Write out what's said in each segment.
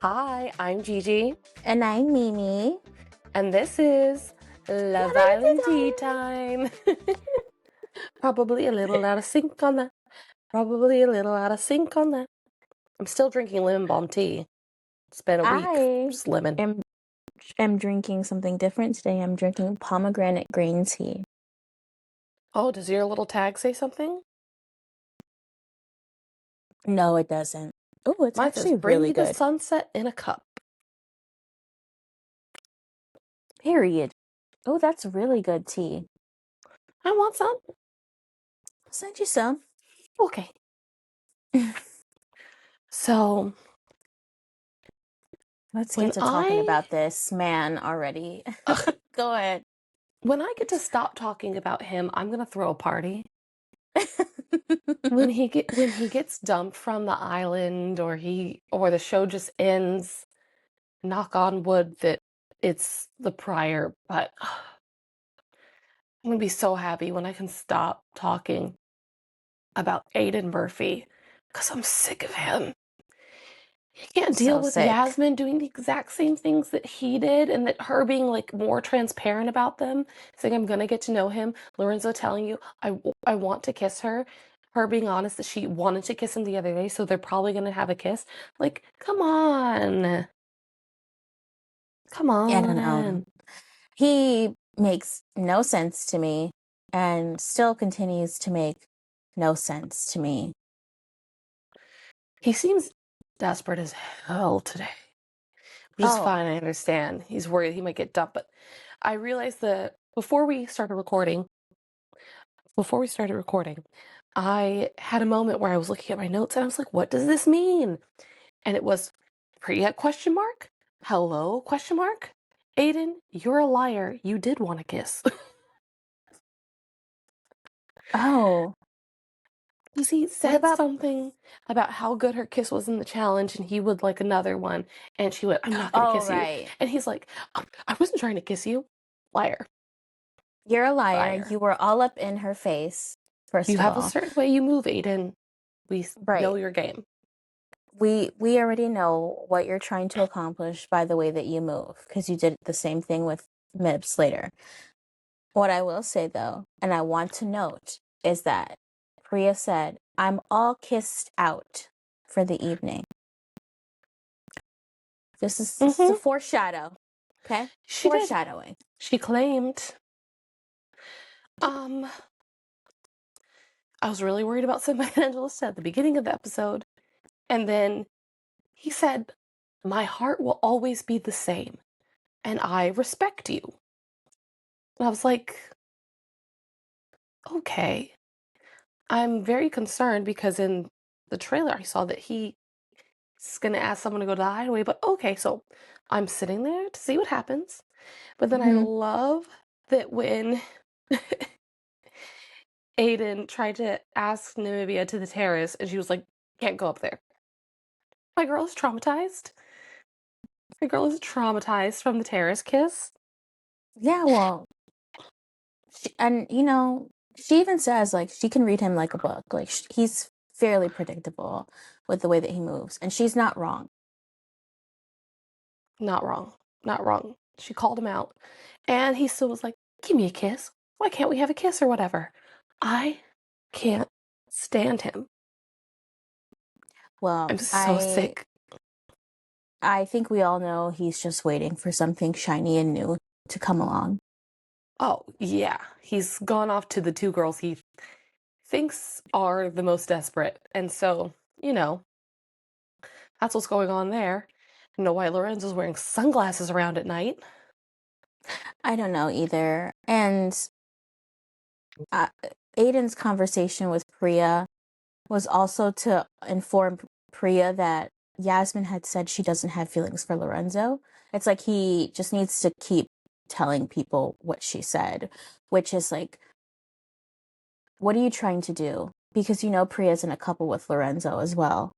Hi, I'm Gigi, And I'm Mimi. and this is Love Island Tea Time. Probably a little out of sync on that. Probably a little out of sync on that. I'm still drinking lemon balm tea. It's been a week. I Just lemon. am drinking something different today. I'm drinking pomegranate green tea. Oh, does your little tag say something? No, it doesn't. Oh, it's Mine says, actually bring really me the good. sunset in a cup. Period. Oh, that's really good tea. I want some. I'll send you some. Okay. So, Let's when get to talking about this man already. Go ahead. when I get to stop talking about him, I'm gonna throw a party. When he gets dumped from the island, or the show just ends, knock on wood that it's the prior, but I'm gonna be so happy when I can stop talking about Aidan Murphy, because I'm sick of him. He can't deal So with sick. Yasmin doing the exact same things that he did, and that her being like more transparent about them, saying I'm gonna get to know him. Lorenzo telling you I want to kiss her. Her being honest that she wanted to kiss him the other day, so they're probably gonna have a kiss. Like, come on. Come I don't know. on. He makes no sense to me and still continues to make no sense to me. He seems desperate as hell today. Which is Oh, fine, I understand. He's worried he might get dumped, but I realized that before we started recording, I had a moment where I was looking at my notes and I was like, what does this mean? And it was Priya question mark? Hello question mark? Aidan, you're a liar. You did want a kiss. oh. Because he What said about something about how good her kiss was in the challenge and he would like another one. And she went, I'm not going to Oh, kiss you. right. And he's like, I wasn't trying to kiss you. Liar. You're a liar. Liar. You were all up in her face, You first of have a all. certain way you move, Aidan. We know Right. your game. We already know what you're trying to accomplish by the way that you move, because you did the same thing with Mibs later. What I will say though, and I want to note, is that Priya said, I'm all kissed out for the evening. This is a foreshadow. Okay? She did. Foreshadowing. She claimed. I was really worried about Simba and Angela at the beginning of the episode. And then he said, my heart will always be the same. And I respect you. And I was like, okay. I'm very concerned because in the trailer I saw that he's going to ask someone to go to the hideaway. But okay, so I'm sitting there to see what happens. But then I Mm-hmm. love that when Aidan tried to ask Namibia to the terrace and she was like, can't go up there. My girl is traumatized. My girl is traumatized from the terrace kiss. Yeah, well, she even says like she can read him like a book. Like he's fairly predictable with the way that he moves, and she's not wrong. Not wrong. Not wrong. She called him out. And he still was like, give me a kiss. Why can't we have a kiss or whatever? I can't stand him. Well, I'm so sick. I think we all know he's just waiting for something shiny and new to come along. Oh, yeah. He's gone off to the two girls he thinks are the most desperate. And so, that's what's going on there. I don't know why Lorenzo's wearing sunglasses around at night. I don't know either. And uh, Aiden's conversation with Priya was also to inform Priya that Yasmin had said she doesn't have feelings for Lorenzo. It's like he just needs to keep telling people what she said, which is like, what are you trying to do? Because Priya's in a couple with Lorenzo as well.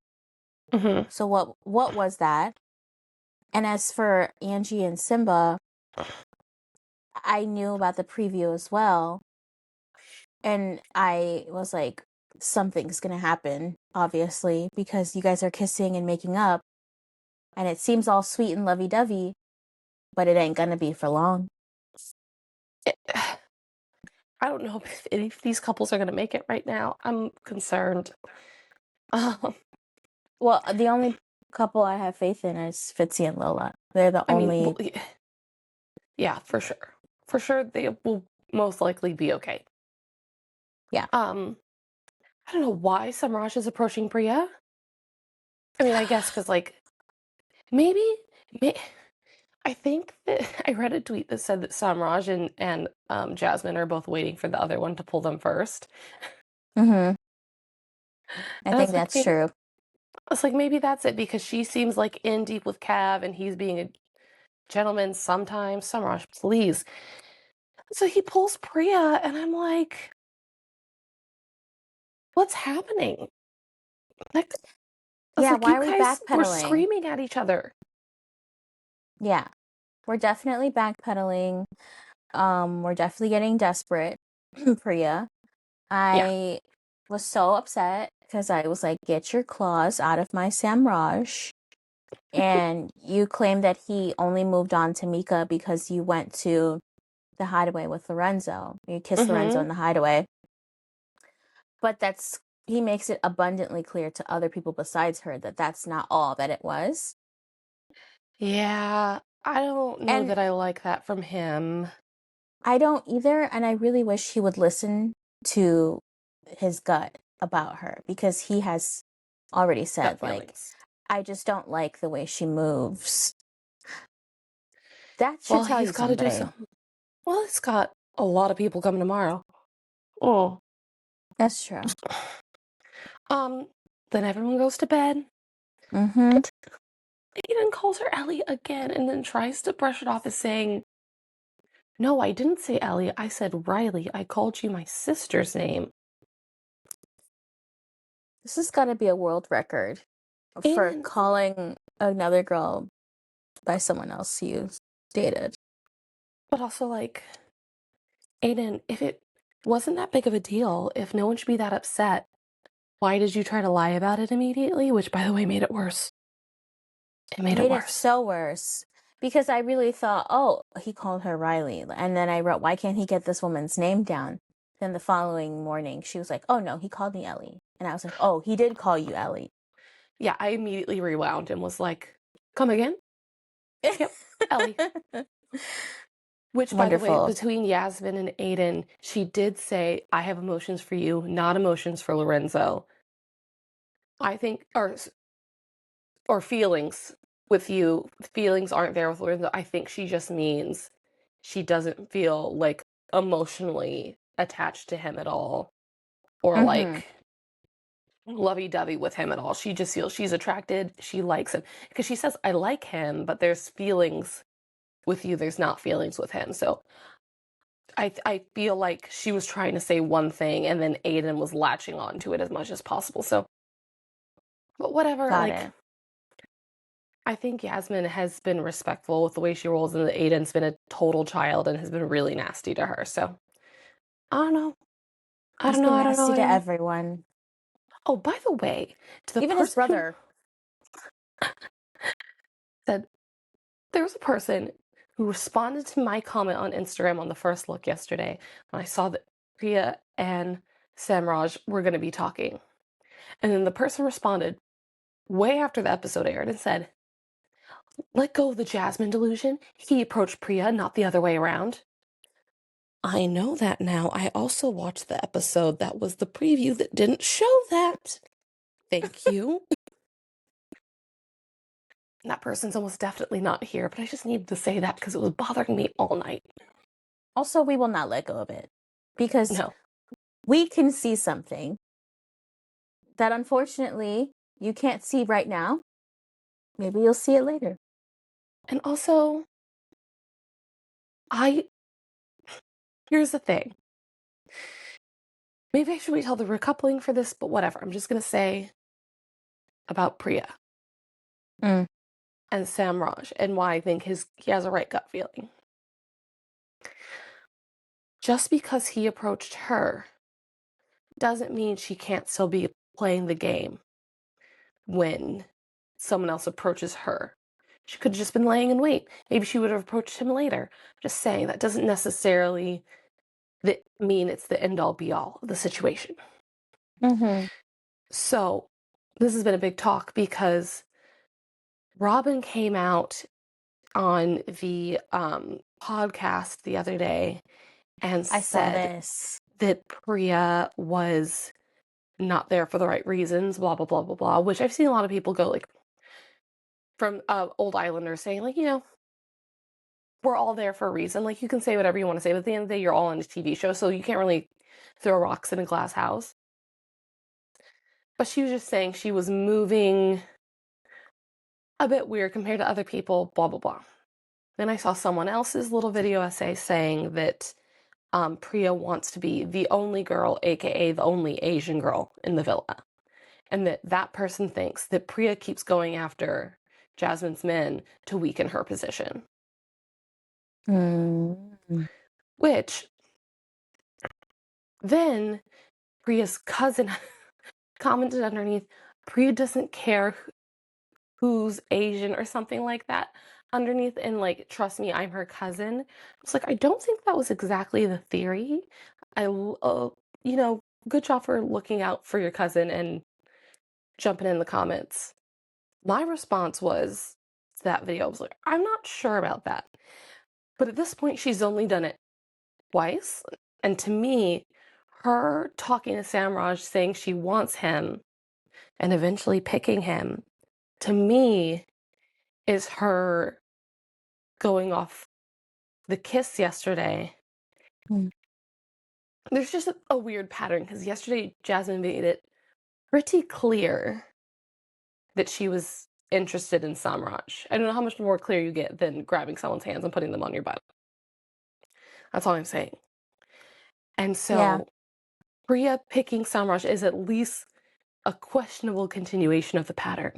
Mm-hmm. So what was that? And as for Angie and Simba, I knew about the preview as well. And I was like, something's gonna happen, obviously, because you guys are kissing and making up. and it seems all sweet and lovey-dovey, but it ain't gonna be for long. It I don't know if any of these couples are gonna make it right now. I'm concerned. Um, Well, the only couple I have faith in is Fitzy and Lola. They're the I mean, only. yeah, for sure. For sure, they will most likely be okay. Yeah. I don't know why Samraj is approaching Priya. I mean, I guess because like, maybe may I think that I read a tweet that said that Samraj and Jasmine are both waiting for the other one to pull them first. Mm-hmm. I And I think was like, that's true. maybe that's it because she seems like in deep with Cav and he's being a gentleman sometimes. Samraj, please. So he pulls Priya, and I'm like, what's happening? Like, I was Yeah, like, why you are we guys were backpedaling? screaming at each other. Yeah, we're definitely backpedaling. We're definitely getting desperate, Priya. Yeah. I was so upset because I was like, get your claws out of my Samraj. And you claim that he only moved on to Mika because you went to the hideaway with Lorenzo. You kissed Lorenzo Mm-hmm. in the hideaway. But he makes it abundantly clear to other people besides her that that's not all that it was. Yeah. I don't know And that I like that from him. I don't either. And I really wish he would listen to his gut about her because he has already Gut said, like, feelings. I just don't like the way she moves. That should Well, tell he's you got to do something. something. Well, he's got a lot of people coming tomorrow. Oh. That's true. Um, then everyone goes to bed. Mm-hmm. Aidan calls her Ellie again and then tries to brush it off as saying, no, I didn't say Ellie. I said Riley. I called you my sister's name. This has got to be a world record for Aidan, calling another girl by someone else you dated. but also like, Aidan, if it wasn't that big of a deal, if no one should be that upset, why did you try to lie about it immediately? Which, by the way, made it worse. It It made it made it worse. so worse because I really thought, oh, he called her Riley. And then I wrote, why can't he get this woman's name down? Then the following morning, she was like, oh, no, he called me Ellie. And I was like, oh, he did call you Ellie. Yeah, I immediately rewound and was like, come again? Yep, Ellie. Which, by the way, Wonderful. between Yasmin and Aidan, she did say, I have emotions for you, not emotions for Lorenzo. I think, or feelings with you. Feelings aren't there with Lorenzo. I think she just means she doesn't feel like emotionally attached to him at all, or Mm-hmm. like lovey-dovey with him at all. She just feels she's attracted, she likes him. Because she says, I like him, but there's feelings with you, there's not feelings with him. So I feel like she was trying to say one thing and then Aidan was latching on to it as much as possible. So, but whatever, Got like, it. I think Yasmin has been respectful with the way she rolls, and Aidan's been a total child and has been really nasty to her. So, I don't know. I He's don't know. been I don't know. nasty I to don't know. everyone, Oh, by the way, to the even his person who brother. said, there was a person who responded to my comment on Instagram on the first look yesterday when I saw that Priya and Samraj were going to be talking. And then the person responded way after the episode aired and said, let go of the Jasmine delusion. He approached Priya, not the other way around. I know that now. I also watched the episode that was the preview that didn't show that. Thank you. That person's almost definitely not here, but I just needed to say that because it was bothering me all night. Also, we will not let go of it because No. we can see something that unfortunately you can't see right now. Maybe you'll see it later. And also, here's the thing. Maybe I should wait till the recoupling for this, but whatever. I'm just going to say about Priya Mm. and Samraj and why I think he has a right gut feeling. Just because he approached her doesn't mean she can't still be playing the game when someone else approaches her. She could have just been laying in wait. Maybe she would have approached him later. Just saying that doesn't necessarily mean it's the end all be all of the situation. Mm-hmm. So this has been a big talk because Robin came out on the podcast the other day and I saw said this. that Priya was not there for the right reasons, blah blah blah blah blah. Which I've seen a lot of people go like from old Islanders saying like, we're all there for a reason. Like you can say whatever you want to say, but at the end of the day, you're all on a TV show, so you can't really throw rocks in a glass house. But she was just saying she was moving a bit weird compared to other people, blah blah blah. Then I saw someone else's little video essay saying that Priya wants to be the only girl, aka the only Asian girl in the villa. And that person thinks that Priya keeps going after Jasmine's men to weaken her position. Mm. Which then Priya's cousin commented underneath, Priya doesn't care who's Asian or something like that underneath, and like, trust me, I'm her cousin. I was like, I don't think that was exactly the theory. I, good job for looking out for your cousin and jumping in the comments. My response was to that video, I was like, I'm not sure about that. But at this point, she's only done it twice. And to me, her talking to Samraj, saying she wants him and eventually picking him, to me, is her going off the kiss yesterday. Mm. There's just a weird pattern because yesterday Jasmine made it pretty clear that she was interested in Samraj. I don't know how much more clear you get than grabbing someone's hands and putting them on your butt. That's all I'm saying. And Yeah. so Priya picking Samraj is at least a questionable continuation of the pattern.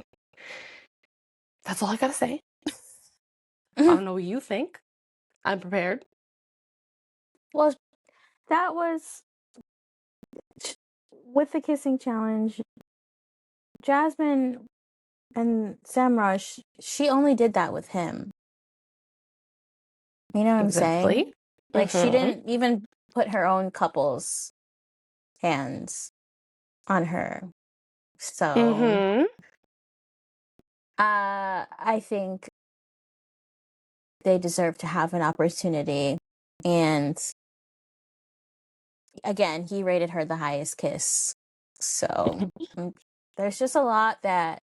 That's all I gotta say. I don't know what you think. I'm prepared. Well, that was with the kissing challenge. Jasmine and Samraj, she only did that with him. You know what I'm saying? Exactly. Like she Mm-hmm. didn't even put her own couple's hands on her. So, Mm-hmm. I think they deserve to have an opportunity. And again, he rated her the highest kiss. So, there's just a lot that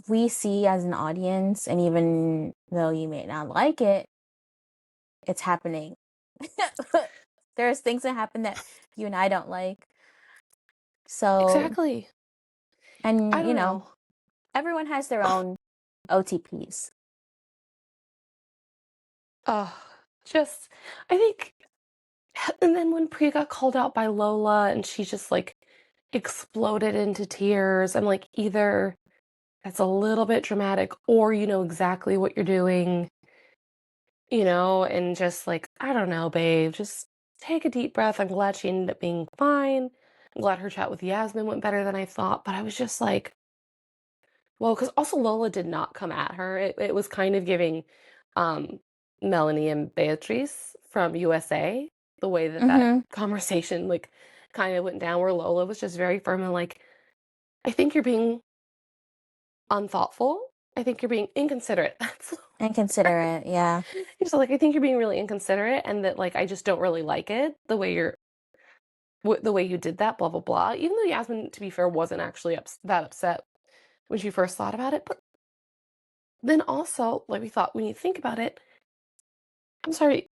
we see as an audience, and even though you may not like it, it's happening. There's things that happen that you and I don't like. So, Exactly. I and don't know. everyone has their own OTPs. Uh, just, I think, and then when Priya got called out by Lola and she just like exploded into tears, I'm like, either that's a little bit dramatic or you know exactly what you're doing, and just like, I don't know, babe, just take a deep breath. I'm glad she ended up being fine. I'm glad her chat with Yasmin went better than I thought, but I was just like, well, because also Lola did not come at her. It was kind of giving um, Melanie and Beatrice from USA, the way that Mm-hmm. conversation like kind of went down, where Lola was just very firm and like, I think you're being unthoughtful. I think you're being inconsiderate. That's Inconsiderate, yeah. so like, I think you're being really inconsiderate, and that like I just don't really like it the way you did that. Blah blah blah. Even though Yasmin, to be fair, wasn't actually that upset when she first thought about it, but then also, like we thought, when you think about it, I'm sorry,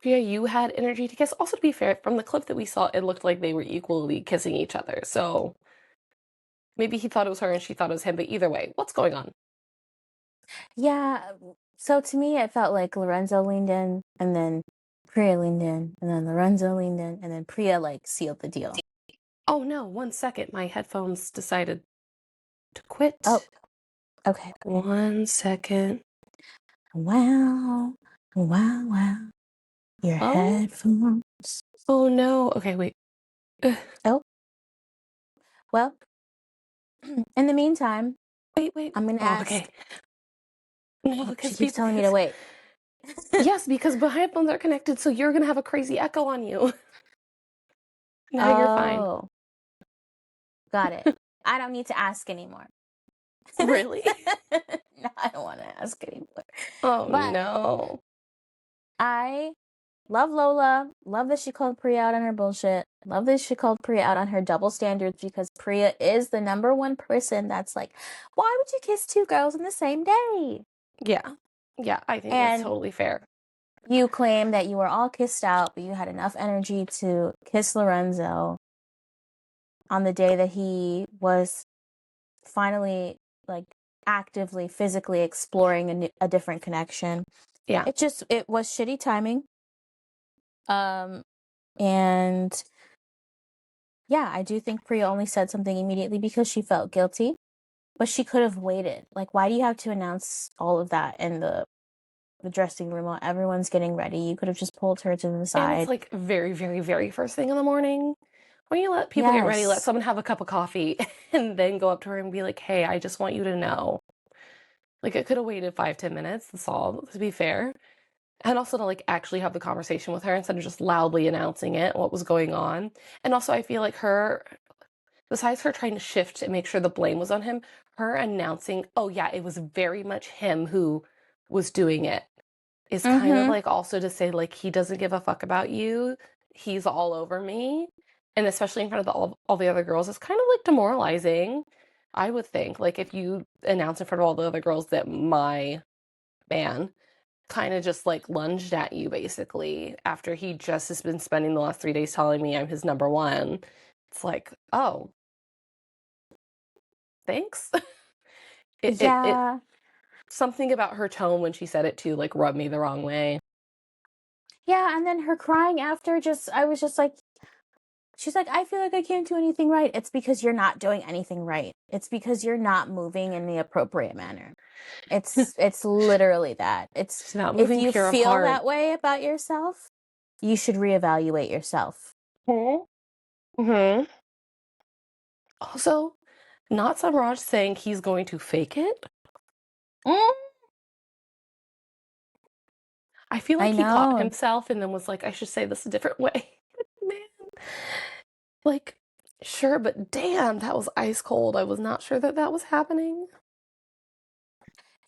Priya, you had energy to kiss. Also, to be fair, from the clip that we saw, it looked like they were equally kissing each other. So maybe he thought it was her and she thought it was him, but either way, what's going on? Yeah. So to me, it felt like Lorenzo leaned in, and then Priya leaned in, and then Lorenzo leaned in, and then Priya like sealed the deal. Oh no, 1 second. My headphones decided to Oh, quit. okay. 1 second. Wow. Wow, wow. Your Oh, headphones. oh no. Okay, wait. Ugh. Oh, well, in the meantime, Wait, wait. I'm gonna Oh, ask. okay. No, Oh, she because keeps telling me to wait. yes, because the headphones are connected, so you're gonna have a crazy echo on you. No, you're fine. Oh, got it. I don't need to ask anymore. Really? No, I don't want to ask anymore. Oh, But no. I love Lola. Love that she called Priya out on her bullshit. Love that she called Priya out on her double standards because Priya is the number one person that's like, why would you kiss two girls in the same day? Yeah. Yeah, I think that's And totally fair. you claim that you were all kissed out, but you had enough energy to kiss Lorenzo on the day that he was finally like actively physically exploring a different connection. Yeah. It was shitty timing. And yeah, I do think Priya only said something immediately because she felt guilty, but she could have waited. Like, why do you have to announce all of that in the dressing room while everyone's getting ready? You could have just pulled her to the And it's side. like very, very, very first thing in the morning. When you let people get ready, let Yes. someone have a cup of coffee and then go up to her and be like, hey, I just want you to know. Like, it could have waited 5, 10 minutes. That's all, to be fair. And also to like actually have the conversation with her instead of just loudly announcing it, what was going on. And also, I feel like her, besides her trying to shift and make sure the blame was on him, her announcing, oh, yeah, it was very much him who was doing it is kind of Mm-hmm. like also to say, like, he doesn't give a fuck about you. He's all over me. And especially in front of all the other girls, it's kind of like demoralizing, I would think. Like, if you announce in front of all the other girls that my man kind of just like lunged at you basically after he just has been spending the last 3 days telling me I'm his number one. It's like, oh, thanks. It Yeah. something about her tone when she said it too, like rubbed me the wrong way. Yeah, and then her crying after I was just like, she's like, I feel like I can't do anything right. It's because you're not doing anything right. It's because you're not moving in the appropriate manner. It's literally that. It's She's not if moving you pure of feel heart. that way about yourself, you should reevaluate yourself. Mm-hmm. Also, not Samraj saying he's going to fake it. Mm, I feel I like he caught know. himself and then was like, I should say this a different way. Man, like, sure, but damn, that was ice cold. I was not sure that that was happening.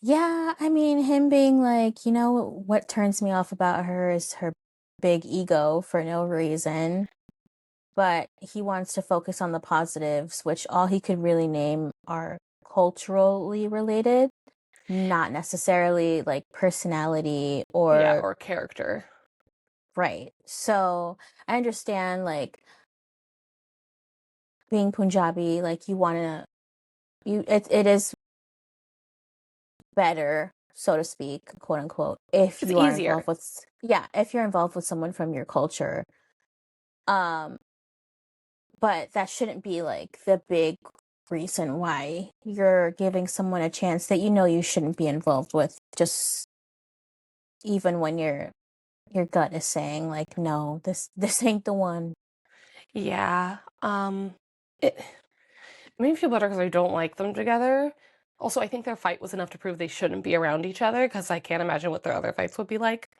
Yeah, I mean, him being like, what turns me off about her is her big ego for no reason. But he wants to focus on the positives, which all he could really name are culturally related, not necessarily like personality Yeah, or or character. right. So I understand like being Punjabi, like you want to, it is better, so to speak, quote unquote, if It's you are easier. involved with, yeah, if you're involved with someone from your culture. Um, but that shouldn't be like the big reason why you're giving someone a chance that you shouldn't be involved with, just even when your gut is saying like, no, this ain't the one. Yeah. It made me feel better because I don't like them together. Also, I think their fight was enough to prove they shouldn't be around each other because I can't imagine what their other fights would be like.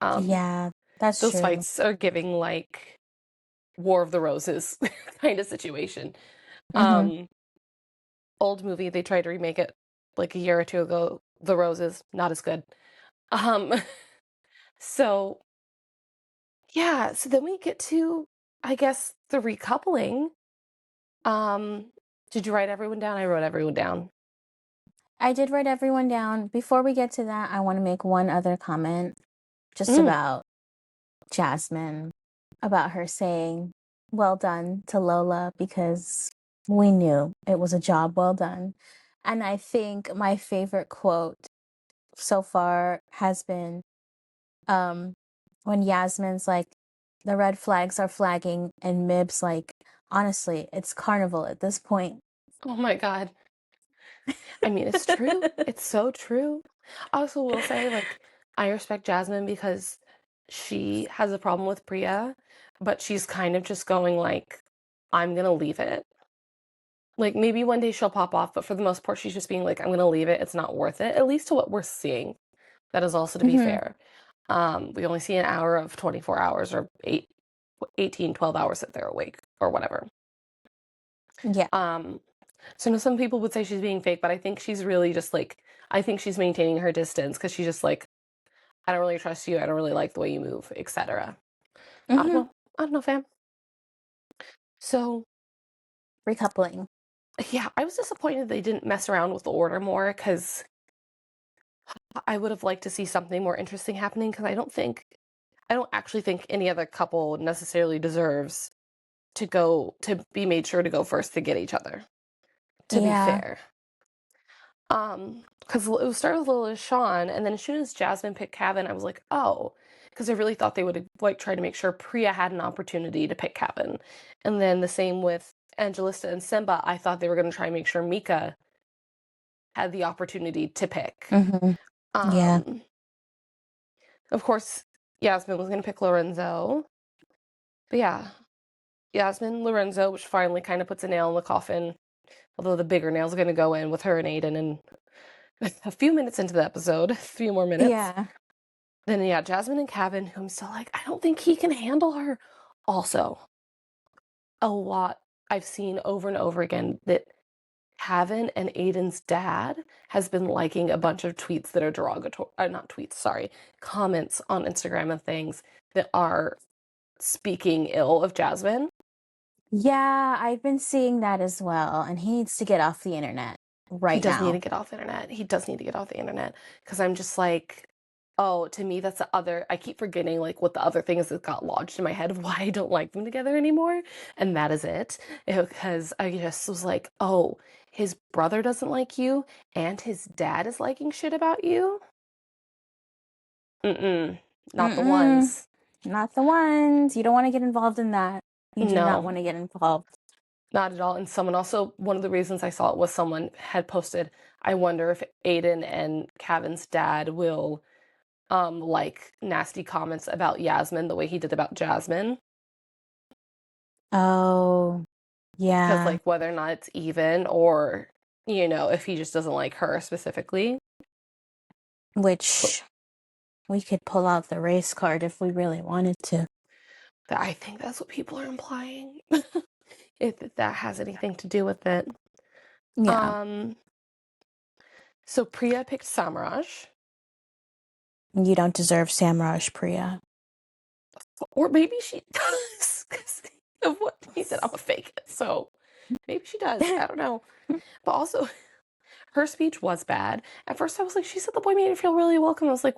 Um, Yeah, that's those true. fights are giving like War of the Roses kind of situation. Mm-hmm. Um, old movie, they tried to remake it like a year or two ago. The Roses, not as good. Um, so yeah, so then we get to, I guess, the recoupling. Um, did you write everyone down? I wrote everyone down. I did write everyone down. Before we get to that, I want to make one other comment just Mm. about Jasmine, about her saying, well done to Lola, because we knew it was a job well done. And I think my favorite quote so far has been um, when Yasmin's like, the red flags are flagging, and Mib's like, honestly, it's carnival at this point. Oh my God. I mean, it's true. It's so true. I also will say, like, I respect Jasmine because she has a problem with Priya, but she's kind of just going like, I'm gonna leave it. Like, maybe one day she'll pop off, but for the most part, she's just being like, "I'm gonna leave it. It's not worth it," at least to what we're seeing. That is also to be Mhm. fair. We only see an hour of 24 hours or 18, 12 hours that they're awake or whatever. Yeah. Um, so I know some people would say she's being fake, but I think she's really just like, I think she's maintaining her distance because she's just like, I don't really trust you. I don't really like the way you move, etc. I don't Mhm. know. I don't know, fam. So Recoupling. yeah, I was disappointed they didn't mess around with the order more because I would have liked to see something more interesting happening because I don't actually think any other couple necessarily deserves to be made sure to go first to get each other, to be Yeah. fair. Because it was start with Lil Sean, and then as soon as Jasmine picked Kevin, I was like, oh, because I really thought they would like try to make sure Priya had an opportunity to pick Kevin. And then the same with Angelista and Simba, I thought they were going to try and make sure Mika had the opportunity to pick. Mhm. Yeah. Um, of course, Yasmin was going to pick Lorenzo. But yeah, Yasmin, Lorenzo, which finally kind of puts a nail in the coffin, although the bigger nail's going to go in with her and Aidan and a few minutes into the episode, a few more minutes. Yeah. Then yeah, Jasmine and Kevin, who I'm still like, I don't think he can handle her. Also, a lot I've seen over and over again that Kevin and Aiden's dad has been liking a bunch of tweets that are derogatory, not tweets, sorry, comments on Instagram and things that are speaking ill of Jasmine. Yeah, I've been seeing that as well, and he needs to get off the internet He right does need to now. get off the internet. He does need to get off the internet because I'm just like, oh, to me, that's the other. I keep forgetting like what the other thing is that got lodged in my head of why I don't like them together anymore, and that is it. Because I just was like, oh, his brother doesn't like you, and his dad is liking shit about you. Mm-mm, not the Mm-mm. ones. Not the ones. You don't want to get involved in that. You do not No, want to get involved. not at all. And someone also, one of the reasons I saw it was someone had posted, I wonder if Aiden and Kevin's dad will like nasty comments about Yasmin the way he did about Jasmine. Oh, Because yeah. like whether or not it's even or if he just doesn't like her specifically. Which we could pull out the race card if we really wanted to. I think that's what people are implying. If that has anything to do with it. Yeah. Um so Priya picked Samraj. You don't deserve Samraj, Priya. Or maybe she does because of what he said. I'm a fake it. So maybe she does. I don't know. But also her speech was bad. At first, I was like, she said the boy made her feel really welcome. I was like,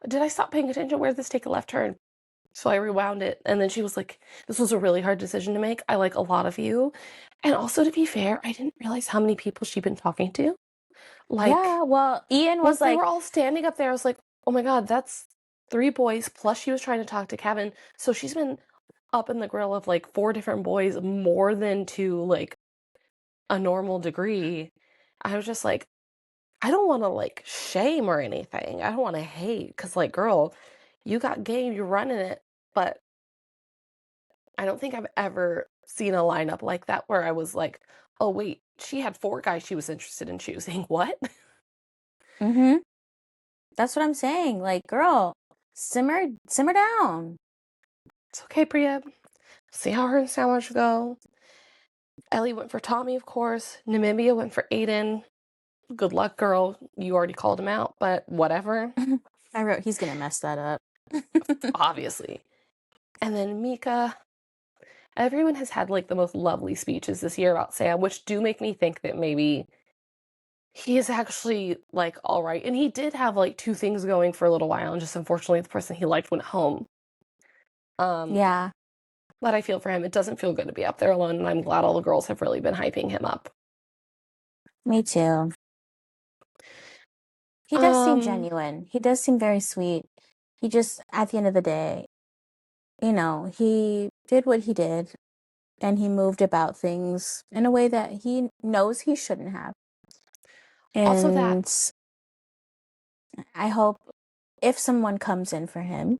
did I stop paying attention? Where did this take a left turn? So I rewound it. And then she was like, this was a really hard decision to make. I like a lot of you. And also, to be fair, I didn't realize how many people she'd been talking to. Yeah, Like, well, Ian was once they like, were all standing up there, I was like, oh my God, that's three boys. Plus, she was trying to talk to Kevin. So she's been up in the grill of like four different boys more than to like a normal degree. I was just like, I don't want to like shame or anything. I don't want to hate because, like, girl, you got game, you're running it. But I don't think I've ever seen a lineup like that where I was like, oh, wait, she had four guys she was interested in choosing. What? mm-hmm. That's what I'm saying. Like, girl, simmer down. It's okay, Priya. See how her and Sandwich go. Ellie went for Tommy, of course. Namibia went for Aiden. Good luck, girl. You already called him out, but whatever. I wrote, he's gonna mess that up. Obviously. And then Mika. Everyone has had like the most lovely speeches this year about Sam, which do make me think that maybe he is actually like all right. And he did have like two things going for a little while, and just unfortunately the person he liked went home. Um, Yeah, but I feel for him. It doesn't feel good to be up there alone, and I'm glad all the girls have really been hyping him up. me too. He does seem Um, genuine. He does seem very sweet. He just, at the end of the day, he did what he did and he moved about things in a way that he knows he shouldn't have. Also that, And I hope if someone comes in for him,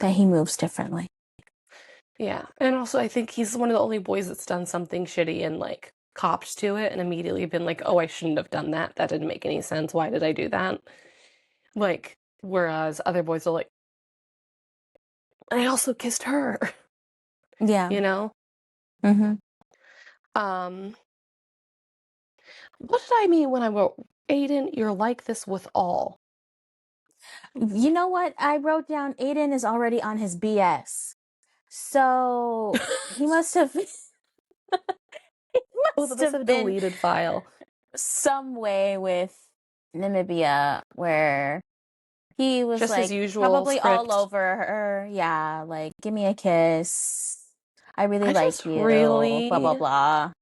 that he moves differently. yeah. And also I think he's one of the only boys that's done something shitty in like copped to it and immediately been like, oh, I shouldn't have done that. That didn't make any sense. Why did I do that? Like, whereas other boys are like, I also kissed her, Yeah. you know? Mm-hmm. Um, what did I mean when I wrote, Aidan, you're like this with all? You know what? I wrote down Aidan is already on his BS. So he must have he Both of must us have have been deleted file. some way with Namibia where he was Just his like usual probably all script. over her. Yeah, like give me a kiss. I really I like just you. Blah blah really, blah.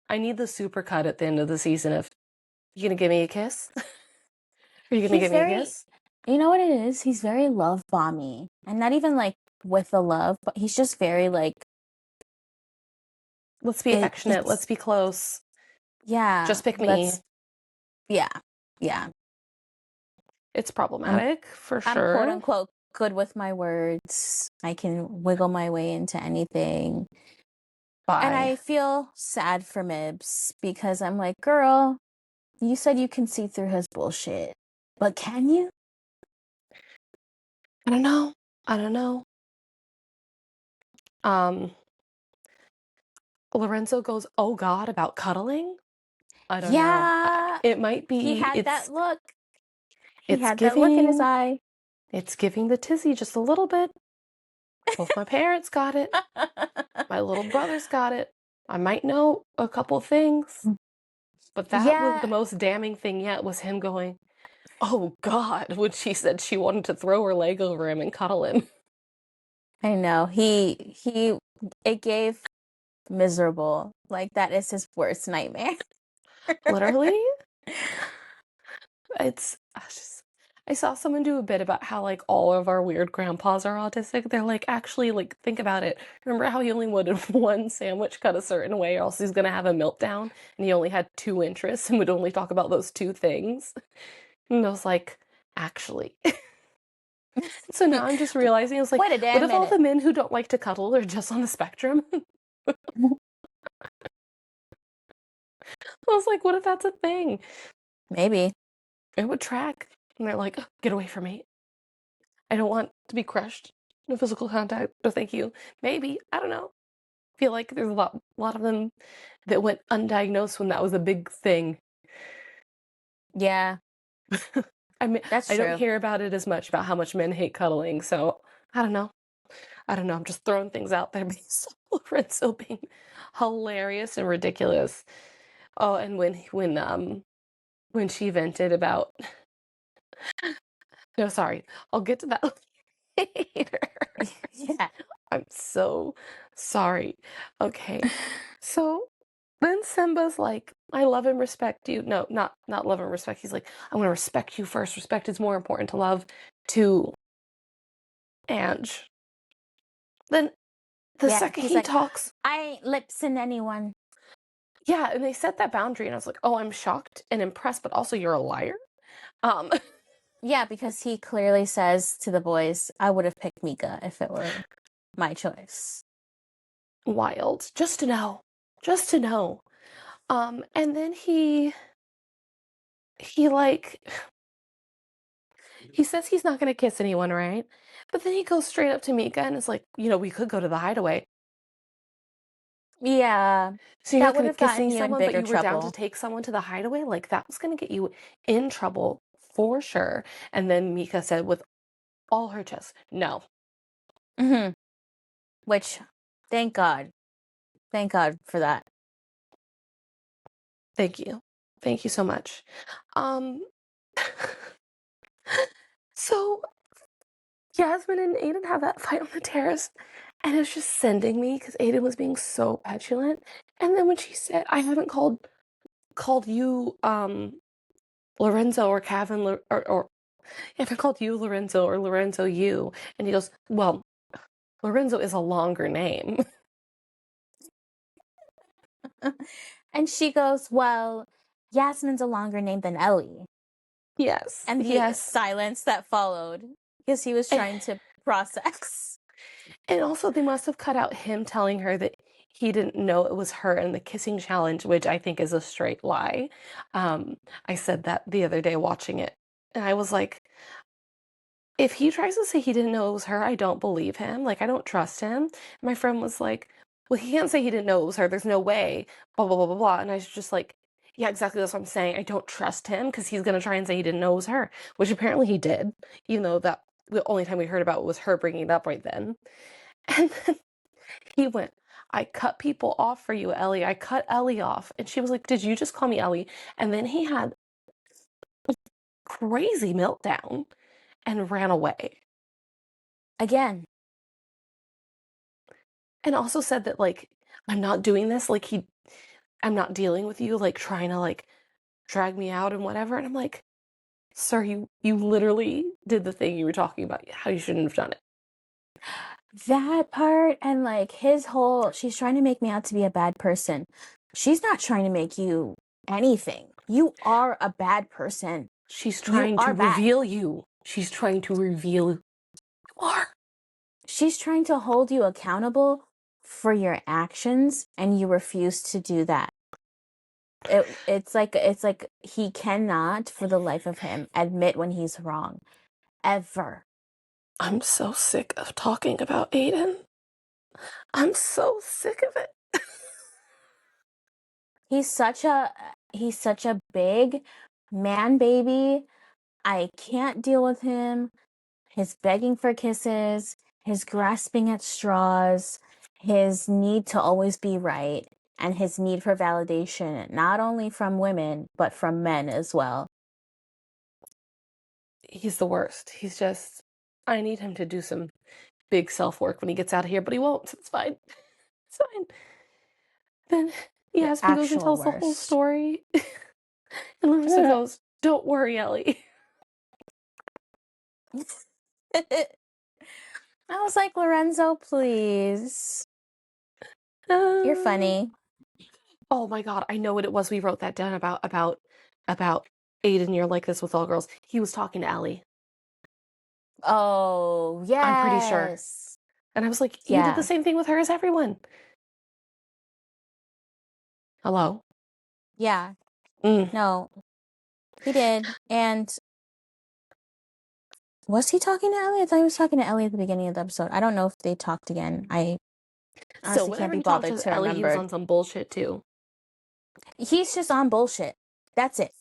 I need the super cut at the end of the season of, you gonna give me a kiss? Are you gonna He's give me a very, kiss? you know what it is? He's very love bomby, and not even like with the love, but he's just very like Let's be affectionate. Let's it's be close. yeah. Just pick me. Let's yeah yeah. It's I'm problematic for I'm quote sure. unquote good with my words. I can wiggle my way into anything. And Bye. I feel sad for Mibs because I'm like, girl, you said you can see through his bullshit. But can you? I don't know. I don't know. Um, Lorenzo goes, "Oh God," about cuddling. I don't know. Yeah. It might He be. had that look. He It's had that look in his giving. eye. It's giving the tizzy just a little bit. Both my parents got it. My little brother's got it. I might know a couple things, but that was the Yeah, most damning thing yet. Was him going, "Oh God," when she said she wanted to throw her leg over him and cuddle him. I know. It gave miserable. Like that is his worst nightmare. Literally. I saw someone do a bit about how like all of our weird grandpas are autistic. They're like, actually, like, think about it. Remember how he only wanted one sandwich cut a certain way, or else he's gonna have a meltdown, and he only had two interests and would only talk about those two things. And I was like, actually. So now I'm just realizing, it's like, Wait a what damn if all minute. the men who don't like to cuddle are just on the spectrum? I was like, what if that's a thing? Maybe. It would track. And they're like, get away from me. I don't want to be crushed. No physical contact. No, thank you. Maybe. I don't know. I feel like there's a lot of them that went undiagnosed when that was a big thing. Yeah, I mean, that's I don't true. hear about it as much about how much men hate cuddling, so I don't know. I don't know. I'm just throwing things out there based on Lorenzo being hilarious and ridiculous. Oh, and when she vented about, no, sorry, I'll get to that later. Yeah. I'm so sorry. Okay. So then Simba's like, I love and respect you. No, not love and respect. He's like, I'm gonna respect you first. Respect is more important to love to Ange. Then the Yeah. second He's he like, talks, I ain't lipsing anyone. yeah, and they set that boundary, and I was like, oh, I'm shocked and impressed, but also you're a liar. Um, Yeah, because he clearly says to the boys, I would have picked Mika if it were my choice. wild. Just to know. Just to know. And then he like he says he's not gonna kiss anyone, right? But then he goes straight up to Mika and is like, we could go to the hideaway. Yeah. So you're not That would gonna have kiss gotten you in someone, but bigger you were down to trouble. take someone to the hideaway? Like that was gonna get you in trouble for sure. And then Mika said with all her chest, no. Hmm. Which, thank God. Thank God for that. Thank you. Thank you so much. Um so Yasmin and Aiden have that fight on the terrace, and it's just sending me because Aiden was being so petulant. And then when she said, I haven't called you Lorenzo or Kevin or if I called you Lorenzo or Lorenzo you, and he goes, well, Lorenzo is a longer name. And she goes, well, Yasmin's a longer name than Ellie. Yes, And the yes. silence that followed because he was And, trying to process. and also they must have cut out him telling her that he didn't know it was her in the kissing challenge, which I think is a straight lie. I said that the other day watching it, and I was like, if he tries to say he didn't know it was her, I don't believe him. Like, I don't trust him. And my friend was like, well, he can't say he didn't know it was her. There's no way, blah, blah, blah, blah, blah. And I was just like, yeah, exactly. That's what I'm saying. I don't trust him because he's going to try and say he didn't know it was her, which apparently he did, even though that the only time we heard about it was her bringing it up right then. And then he went, I cut people off for you, Ellie. I cut Ellie off. And she was like, did you just call me Ellie? And then he had a crazy meltdown and ran away. Again. And also said that, like, I'm not doing this. Like, I'm not dealing with you, like, trying to, like, drag me out and whatever. And I'm like, sir, you literally did the thing you were talking about, how you shouldn't have done it. That part, and like his whole, she's trying to make me out to be a bad person. She's not trying to make you anything. You are a bad person. She's You trying to are bad. reveal you. She's trying to reveal you are. She's trying to hold you accountable for your actions, and you refuse to do that. It's like he cannot, for the life of him, admit when he's wrong. Ever. I'm so sick of talking about Aidan. I'm so sick of it. He's such a big man baby. I can't deal with him. His begging for kisses, his grasping at straws, his need to always be right, and his need for validation, not only from women, but from men as well. He's the worst. He's just, I need him to do some big self-work when he gets out of here, but he won't, so it's fine. It's fine. Then The Yasmin goes and actual tells the whole worst. story. And Larissa goes, don't worry, Ellie. I was like, Lorenzo, please. You're funny. Oh my god, I know what it was. We wrote that down about Aidan. You're like this with all girls. He was talking to Ellie. Oh, I'm pretty sure. yes. And I was like, you did the Yeah. same thing with her as everyone. Hello? Yeah. Mm. No, he did. And was he talking to Ellie? I thought he was talking to Ellie at the beginning of the episode. I don't know if they talked again. I So honestly can't whenever be he talked bothered to to Ellie, he was remember. on some bullshit too. He's just on bullshit. That's it.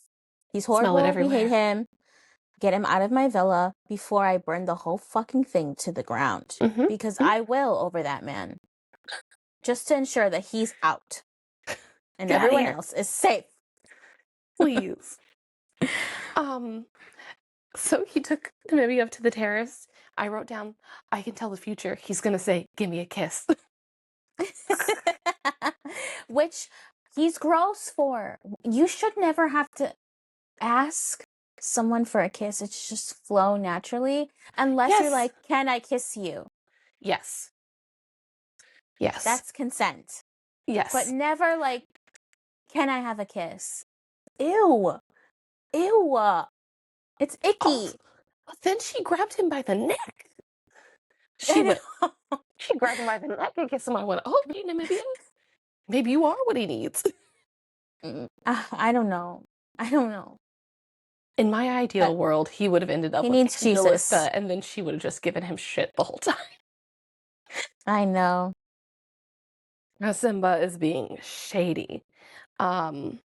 He's Smell it horrible. We hate everywhere. him. Get him out of my villa before I burn the whole fucking thing to the ground. Mm-hmm. Because I will over that man. Just to ensure that he's out. And Get out of everyone here. else is safe. Please. So he took Mimi up to the terrace. I wrote down, I can tell the future. He's gonna say, give me a kiss. Which he's gross for. You should never have to ask someone for a kiss. It's just flow naturally. Unless you're Yes. like, can I kiss you? Yes. Yes. That's consent. But Yes. never like, can I have a kiss? Ew. Ew. It's Oh, icky. but then she grabbed him by the neck. She went, she grabbed him by the neck and kissed him. I went, oh, maybe you are what he needs. I don't know. I don't know. In my ideal world, he would have ended up He with needs Jesus. Melissa, and then she would have just given him shit the whole time. I know. Now Simba is being shady. And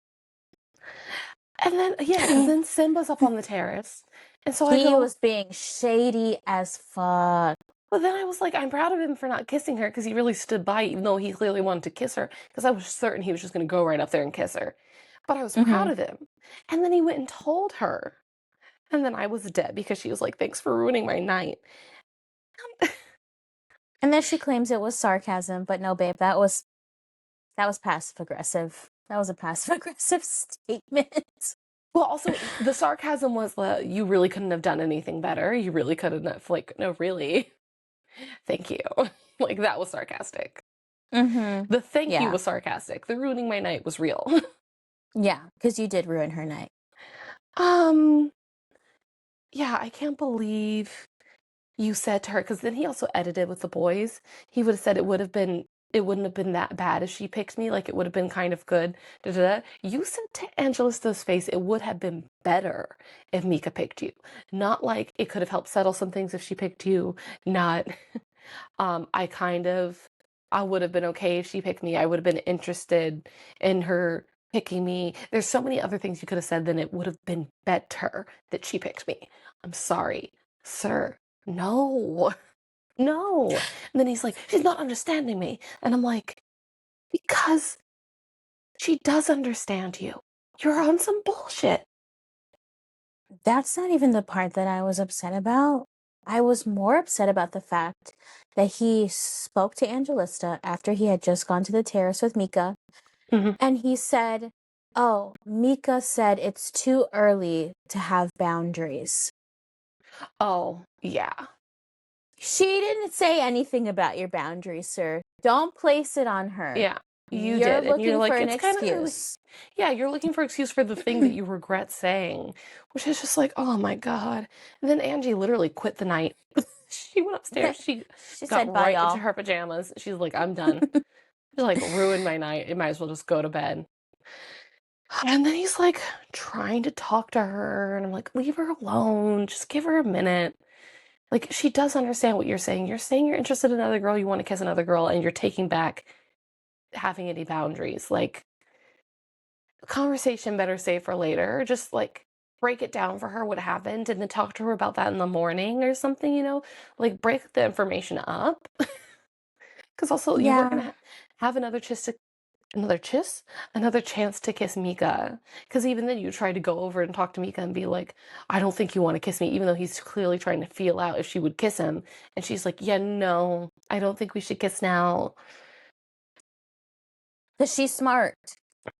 then, yeah, because then Simba's up on the terrace. And so I He go, was being shady as fuck. but then I was like, I'm proud of him for not kissing her because he really stood by, even though he clearly wanted to kiss her, because I was certain he was just going to go right up there and kiss her. But I was proud of him. And then he went and told her. And then I was dead because she was like, thanks for ruining my night. And then she claims it was sarcasm, but no, babe, that was passive aggressive. That was a passive aggressive statement. Well, also, the sarcasm was that you really couldn't have done anything better. You really couldn't have, like, no, really. Thank you. Like, that was sarcastic. The thank you was sarcastic. The ruining my night was real. Yeah, because you did ruin her night. Yeah, I can't believe you said to her, because then he also edited with the boys. He would have said it would have been it wouldn't have been that bad if she picked me, like, it would have been kind of good, da, da, da. You said to Angelista's face, it would have been better if Mika picked you. Not like it could have helped settle some things if she picked you, not, I kind of I would have been okay if she picked me. I would have been interested in her picking me. There's so many other things you could have said, then it would have been better that she picked me. I'm sorry, sir. No. No. And then he's like, she's not understanding me. And I'm like, because she does understand you. You're on some bullshit. That's not even the part that I was upset about. I was more upset about the fact that he spoke to Angelista after he had just gone to the terrace with Mika, Mhm. and he said, "Oh, Mika said it's too early to have boundaries." Oh, yeah. She didn't say anything about your boundaries, sir. Don't place it on her. Yeah. You You're did. And you're looking for like, an it's kind of early. excuse. Yeah, you're looking for excuse for the thing that you regret saying, which is just like, oh my God. And then Angie literally quit the night. She went upstairs. She She got said, "Bye, right into y'all." her pajamas. She's like, I'm done. She like ruined my night. You might as well just go to bed. And then he's like trying to talk to her, and I'm like, leave her alone. Just give her a minute. Like, she does understand what you're saying. You're saying you're interested in another girl, you want to kiss another girl, and you're taking back having any boundaries. Like, conversation better save for later. Just like break it down for her what happened and then talk to her about that in the morning or something, Like, break the information up. Because also, you weren't Yeah. gonna have another kiss, another chance to kiss Mika. Because even then, you tried to go over and talk to Mika and be like, I don't think you want to kiss me, even though he's clearly trying to feel out if she would kiss him. And she's like, yeah, no, I don't think we should kiss now. Because she's smart.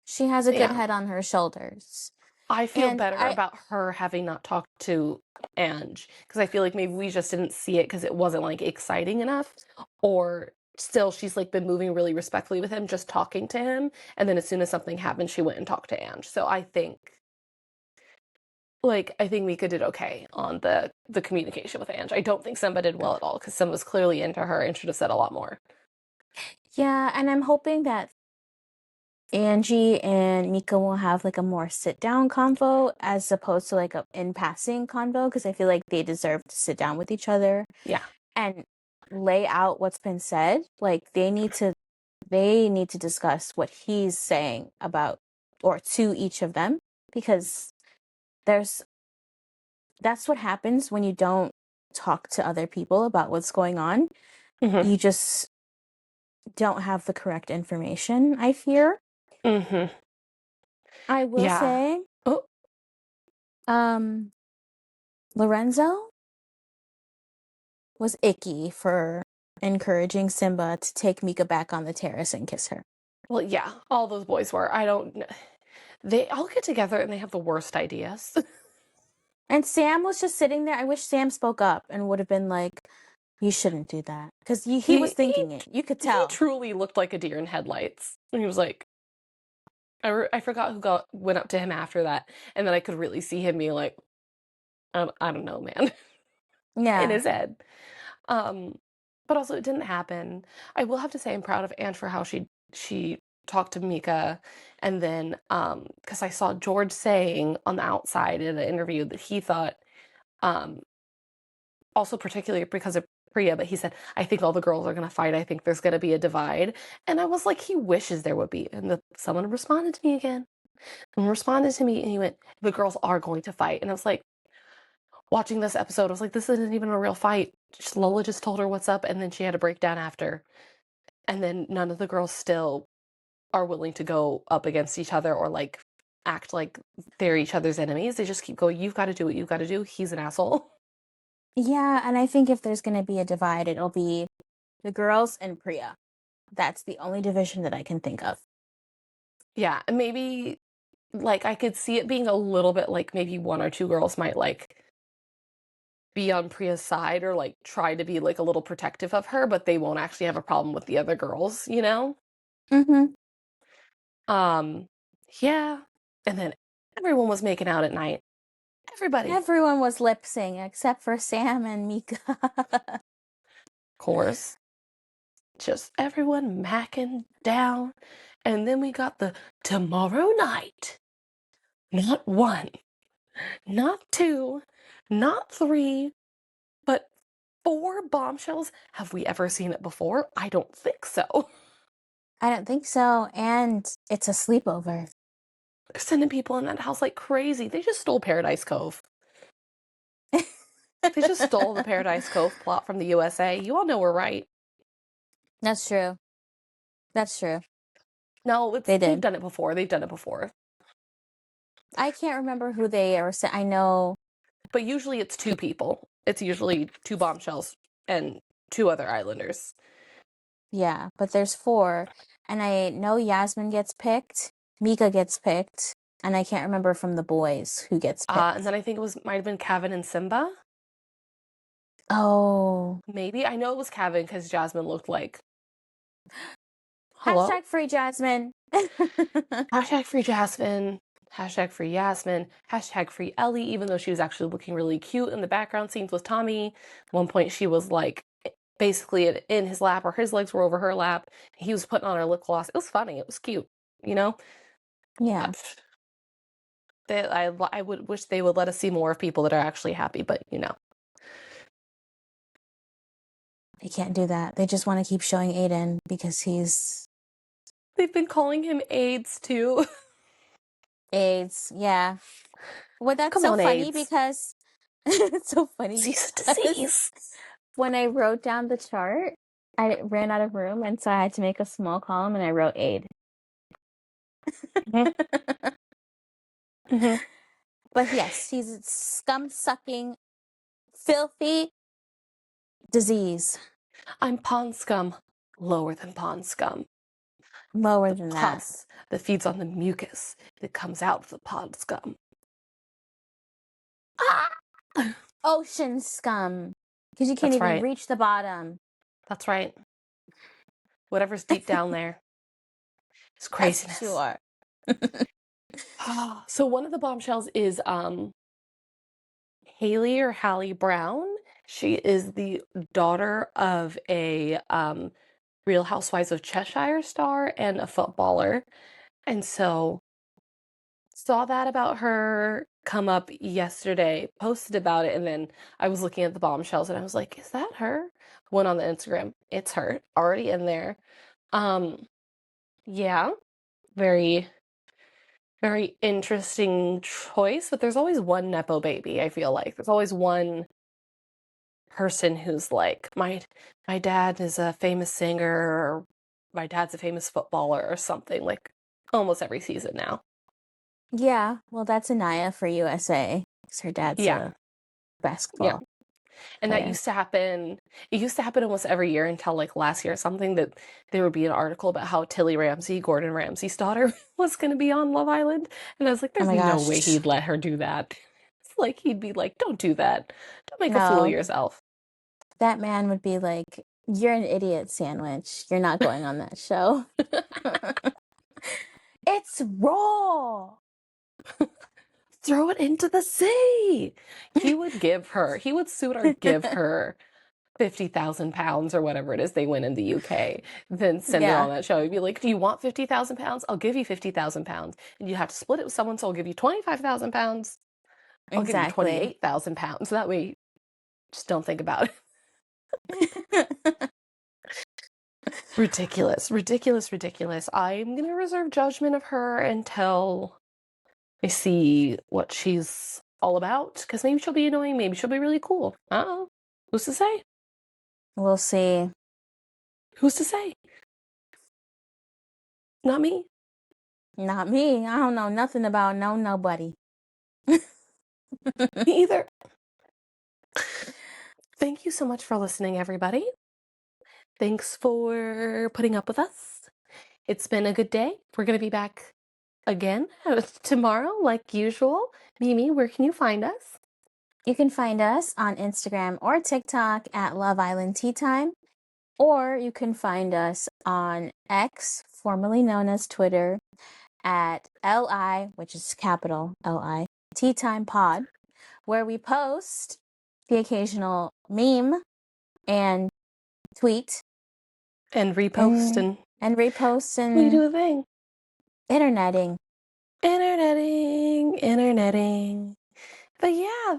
She has a good Yeah. head on her shoulders. I feel And better about her having not talked to Ange because I feel like maybe we just didn't see it because it wasn't like exciting enough, or still she's like been moving really respectfully with him, just talking to him, and then as soon as something happened, she went and talked to Ange. So I think Mika did okay on the communication with Ange. I don't think Simba did well at all because Simba was clearly into her and should have said a lot more. yeah, and I'm hoping that Angie and Mika will have like a more sit down convo as opposed to like a in passing convo, because I feel like they deserve to sit down with each other Yeah. and lay out what's been said. Like they need to discuss what he's saying about or to each of them, because there's that's what happens when you don't talk to other people about what's going on. Mm-hmm. You just don't have the correct information, I fear. Mm-hmm. I will Yeah. say, Oh, um, Lorenzo was icky for encouraging Simba to take Mika back on the terrace and kiss her. well, yeah. All those boys were. I don't. They all get together and they have the worst ideas. And Sam was just sitting there. I wish Sam spoke up and would have been like, "You shouldn't do that." Because he was He he thinking it. You could he tell. truly looked like a deer in headlights. And he was like, I forgot who went up to him after that, and then I could really see him being like, I don't know, man, in Yeah. his head. Um, but also it didn't happen. I will have to say I'm proud of Anne for how she talked to Mika, and then because I saw George saying on the outside in an interview that he thought um also particularly because of Priya, but he said, I think all the girls are going to fight. I think there's going to be a divide. And I was like, he wishes there would be. And someone responded to me again and responded to me and he went, the girls are going to fight. And I was like, watching this episode, I was like, this isn't even a real fight. Lola just told her what's up and then she had a breakdown after. And then none of the girls still are willing to go up against each other or like act like they're each other's enemies. They just keep going, you've got to do what you've got to do. He's an asshole. Yeah. And I think if there's going to be a divide, it'll be the girls and Priya. That's the only division that I can think of. Yeah, and maybe like I could see it being a little bit like maybe one or two girls might like be on Priya's side or like try to be like a little protective of her, but they won't actually have a problem with the other girls. Mm-hmm. Um, yeah. And then everyone was making out at night. Everybody. Everyone was lip syncing except for Sam and Mika. Of course. just everyone macking down. And then we got the tomorrow night. Not one, not two, not three, but 4 bombshells. Have we ever seen it before? I don't think so. I don't think so. And it's a sleepover. They're sending people in that house like crazy. They just stole Paradise Cove. They just stole the Paradise Cove plot from the USA. You all know we're right. That's true. That's true. No, They they've did. done it before. They've done it before. I can't remember who they ever said. I know. But usually it's 2 people. It's usually 2 bombshells and 2 other islanders. Yeah, but there's 4. And I know Yasmin gets picked. Mika gets picked. And I can't remember from the boys who gets picked. And then I think might have been Kevin and Simba. Oh. Maybe. I know it was Kevin because Jasmine looked like, hello? Hashtag free Jasmine. Hashtag free Jasmine. Hashtag free Yasmin. Hashtag free Ellie, even though she was actually looking really cute in the background scenes with Tommy. At one point she was like basically in his lap, or his legs were over her lap. He was putting on her lip gloss. It was funny. It was cute, you know? Yeah. I would wish they would let us see more of people that are actually happy, but you know. They can't do that. They just want to keep showing Aidan because he's They've been calling him AIDS too. AIDS. Yeah. Well, that's Come so on, funny AIDS. because it's so funny Disease, because disease. when I wrote down the chart, I ran out of room, and so I had to make a small column, and I wrote aid. Mm-hmm. But yes, he's scum-sucking, filthy disease. I'm pond scum, lower than pond scum. Lower The than that. pus that feeds on the mucus that comes out of the pond scum. Ah! Ocean scum. Because you can't That's even right. reach the bottom. That's right. Whatever's deep down there is That's craziness. sure. So one of the bombshells is Haley or Hallie Brown. She is the daughter of a Real Housewives of Cheshire star and a footballer. And so saw that about her come up yesterday, posted about it, and then I was looking at the bombshells and I was like, is that her? Went on the Instagram. It's her, already in there. Yeah, very, very interesting choice, but there's always one Nepo baby, I feel like. There's always one person who's like, my dad is a famous singer, or my dad's a famous footballer or something, like almost every season now. Yeah, well, that's Anaya for USA. Because her dad's Yeah. a basketball Yeah. And that player. used to happen. It used to happen almost every year until like last year or something, that there would be an article about how Tilly Ramsey, Gordon Ramsay's daughter, was going to be on Love Island. And I was like, Oh there's my no way gosh. he'd let her do that. It's like he'd be like, don't do that. Don't make a fool of No, yourself. that man would be like, you're an idiot sandwich. You're not going on that show. It's raw. Throw it into the sea. He would suit or give her 50,000 pounds or whatever it is they win in the UK, then send her Yeah, on that show. He'd be like, do you want 50,000 pounds? I'll give you 50,000 pounds. And you have to split it with someone, so I'll give you 25,000 pounds. I'll give you exactly. 28,000 pounds. So that way, just don't think about it. Ridiculous, ridiculous, ridiculous. I'm going to reserve judgment of her until I see what she's all about, because maybe she'll be annoying, maybe she'll be really cool. I don't know. Who's to say? We'll see. Who's to say? Not me. Not me. I don't know nothing about nobody. Me either. Thank you so much for listening, everybody. Thanks for putting up with us. It's been a good day. We're going to be back again tomorrow, like usual. Mimi, where can you find us? You can find us on Instagram or TikTok at Love Island Tea Time, or you can find us on X, formerly known as Twitter, at LI, which is capital LI, Tea Time Pod, where we post the occasional meme and tweet And repost and repost we do and a thing. interneting. Interneting. But yeah,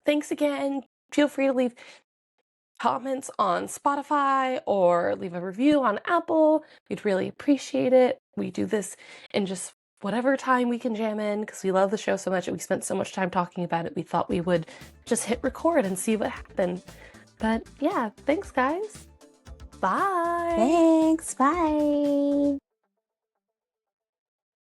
thanks again. Feel free to leave comments on Spotify or leave a review on Apple. We'd really appreciate it. We do this in just whatever time we can jam in because we love the show so much and we spent so much time talking about it. We thought we would just hit record and see what happened. But yeah, thanks guys. Bye. Thanks. Bye.